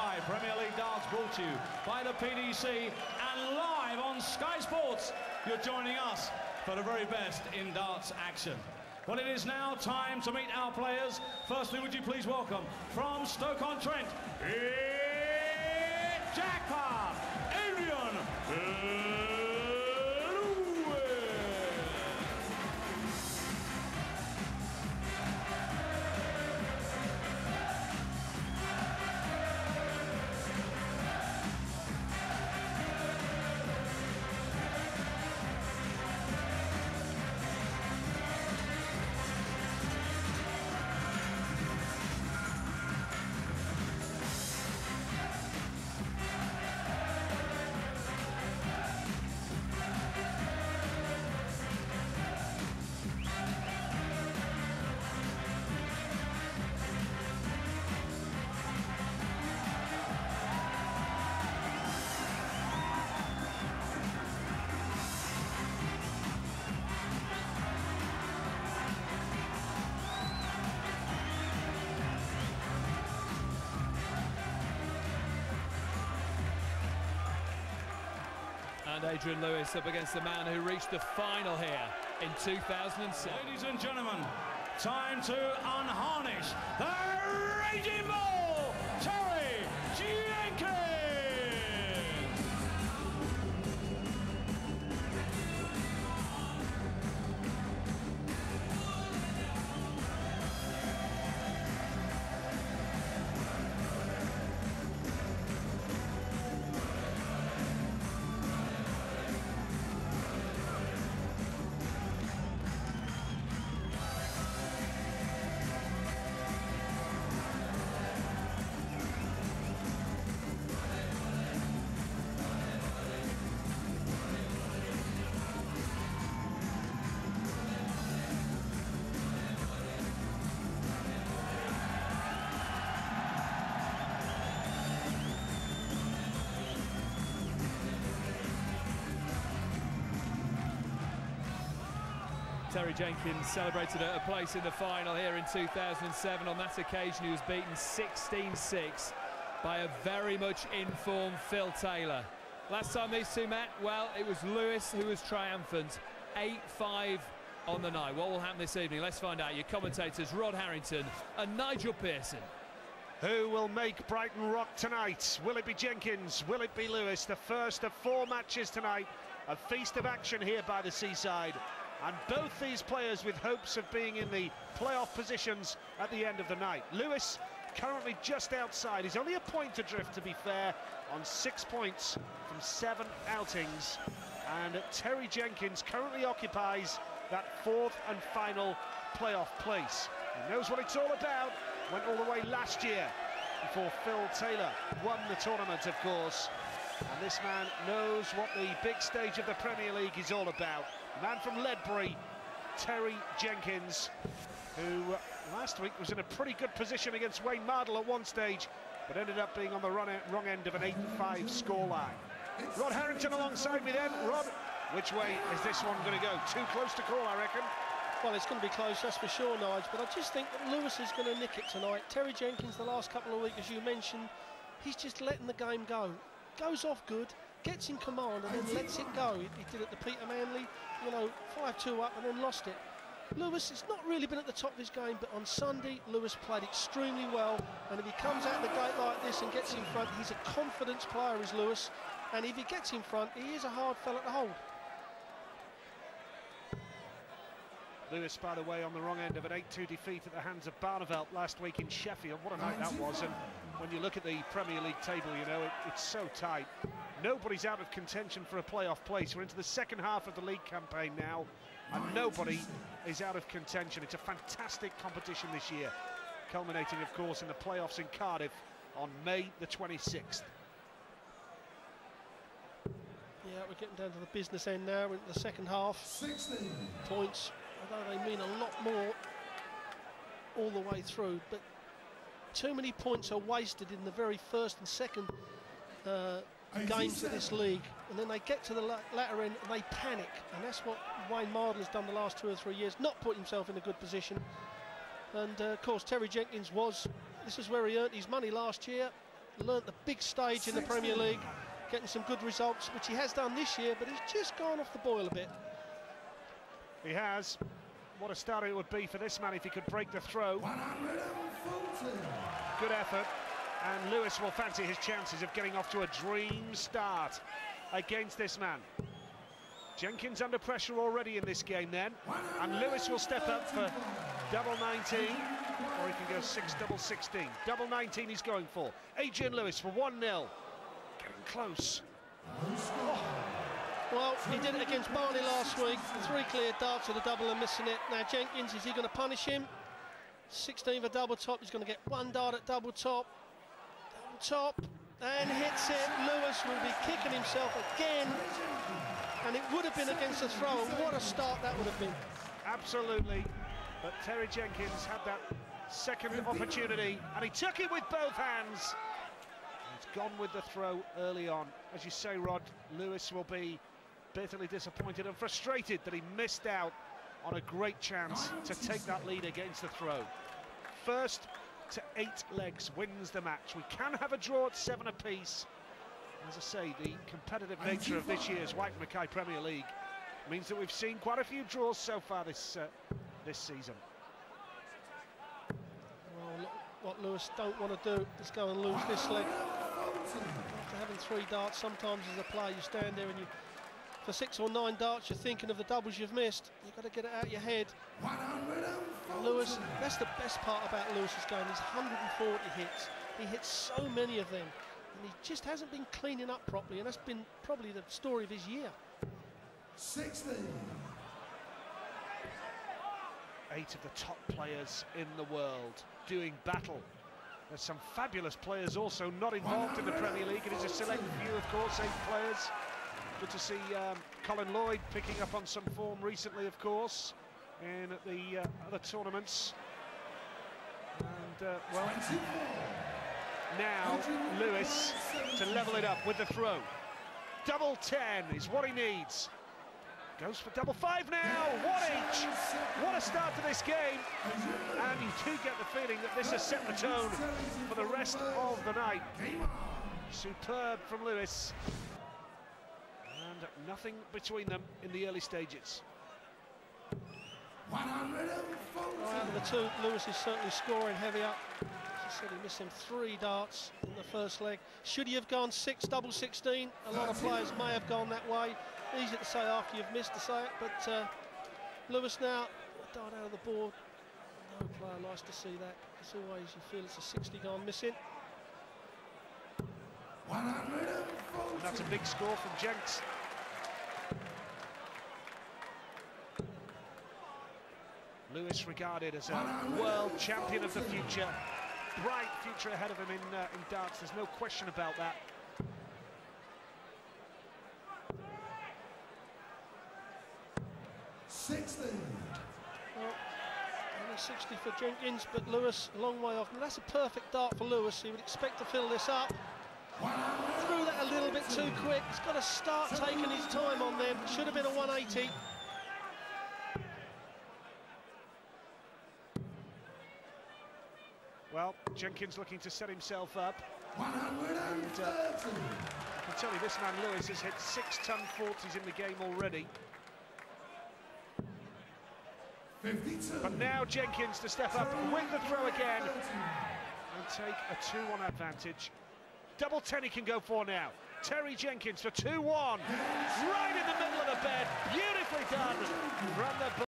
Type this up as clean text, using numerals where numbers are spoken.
High Premier League darts brought to you by the PDC and live on Sky Sports. You're joining us for the very best in darts action. Well, it is now time to meet our players. Firstly, would you please welcome from Stoke-on-Trent, Jackpot, Adrian. And Adrian Lewis up against the man who reached the final here in 2007. Ladies and gentlemen, time to unharness the Raging Bull, Terry Jenkins! Terry Jenkins celebrated a place in the final here in 2007. On that occasion, he was beaten 16-6 by a very much in-form Phil Taylor. Last time these two met, well, it was Lewis who was triumphant. 8-5 on the night. What will happen this evening? Let's find out. Your commentators, Rod Harrington and Nigel Pearson. Who will make Brighton rock tonight? Will it be Jenkins? Will it be Lewis? The first of 4 matches tonight. A feast of action here by the seaside. And both these players with hopes of being in the playoff positions at the end of the night. Lewis currently just outside. He's only a point adrift, to be fair, on 6 points from 7 outings. And Terry Jenkins currently occupies that 4th and final playoff place. He knows what it's all about. Went all the way last year before Phil Taylor won the tournament, of course. And this man knows what the big stage of the Premier League is all about. The man from Ledbury, Terry Jenkins, who last week was in a pretty good position against Wayne Mardle at one stage, but ended up being on the wrong end of an 8-5 scoreline. Rod Harrington alongside me then. Rod, which way is this one going to go? Too close to call, I reckon. Well, it's going to be close, that's for sure, Nigel, but I just think that Lewis is going to nick it tonight. Terry Jenkins, the last couple of weeks, as you mentioned, he's just letting the game go. Goes off good, gets in command and then lets it go. He did it to Peter Manley, you know, 5-2 up and then lost it. Lewis has not really been at the top of his game, but on Sunday, Lewis played extremely well, and if he comes out of the gate like this and gets in front, he's a confidence player, is Lewis, and if he gets in front, he is a hard fella to hold. Lewis, by the way, on the wrong end of an 8-2 defeat at the hands of Barneveld last week in Sheffield. What a night that was. And when you look at the Premier League table, you know, it's so tight. Nobody's out of contention for a playoff place. We're into the second half of the league campaign now, and nobody is out of contention. It's a fantastic competition this year, culminating, of course, in the playoffs in Cardiff on May the 26th. Yeah, we're getting down to the business end now. We're into the second half. 16 points, although they mean a lot more all the way through, but too many points are wasted in the very first and second games of this league, and then they get to the latter end and they panic, and that's what Wayne Mardle has done the last 2 or 3 years, not put himself in a good position. And of course Terry Jenkins this is where he earned his money last year. learnt the big stage in the Premier League, getting some good results, which he has done this year, but he's just gone off the boil a bit. He has. What a start it would be for this man if he could break the throw. Good effort, and Lewis will fancy his chances of getting off to a dream start against this man. Jenkins under pressure already in this game then, and Lewis will step up for double 19, or he can go 6 double 16. Double 19 he's going for. Adrian Lewis for 1-0. Getting close. Oh. Well, he did it against Barney last week. 3 clear darts with a double and missing it. Now Jenkins, is he going to punish him? 16 for double top, he's going to get 1 dart at double top, and hits it. Lewis will be kicking himself again, and it would have been against the throw. What a start that would have been. Absolutely, but Terry Jenkins had that second opportunity, and he took it with both hands. He's gone with the throw early on. As you say, Rod, Lewis will be bitterly disappointed and frustrated that he missed out on a great chance to take that lead against the throw. First to 8 legs wins the match. We can have a draw at 7 apiece. As I say, the competitive nature of this year's White Mackay Premier League means that we've seen quite a few draws so far this season. Well, look, what Lewis don't want to do is go and lose this leg. After having 3 darts, sometimes as a player you stand there and you, for 6 or 9 darts, you're thinking of the doubles you've missed. You've got to get it out of your head. Lewis, that's the best part about Lewis's game. He's 140 hits. He hits so many of them, and he just hasn't been cleaning up properly, and that's been probably the story of his year. 16. 8 of the top players in the world doing battle. There's some fabulous players also not involved in the Premier League. It is a select few, of course, 8 players. Good to see Colin Lloyd picking up on some form recently, of course, in the other tournaments. And, well, now Lewis to level it up with the throw. Double 10 is what he needs. Goes for double 5 now. What each? What a start to this game. And you do get the feeling that this has set the tone for the rest of the night. Superb from Lewis. And nothing between them in the early stages. Well, out of the 2, Lewis is certainly scoring heavy up. As I said, he missed him 3 darts in the first leg. Should he have gone 6 double 16? A lot of players may have gone that way. Easy to say after you've missed to say it, but Lewis now, a dart out of the board. No player likes to see that. As always, you feel it's a 60 gone missing. And that's a big score from Jenkins. Lewis regarded as a world champion of the future. Bright future ahead of him in darts, there's no question about that. Well, only 60 for Jenkins, but Lewis a long way off. Now, that's a perfect dart for Lewis. He would expect to fill this up. Threw that a little bit too quick. He's got to start taking his time on them. Should have been a 180. Well, Jenkins looking to set himself up. And I can tell you this man Lewis has hit 6-ton 40s in the game already. 52. But now Jenkins to step up with the throw again and take a 2-1 advantage. Double 10 he can go for now. Terry Jenkins for 2-1. Right in the middle of the bed. Beautifully done from the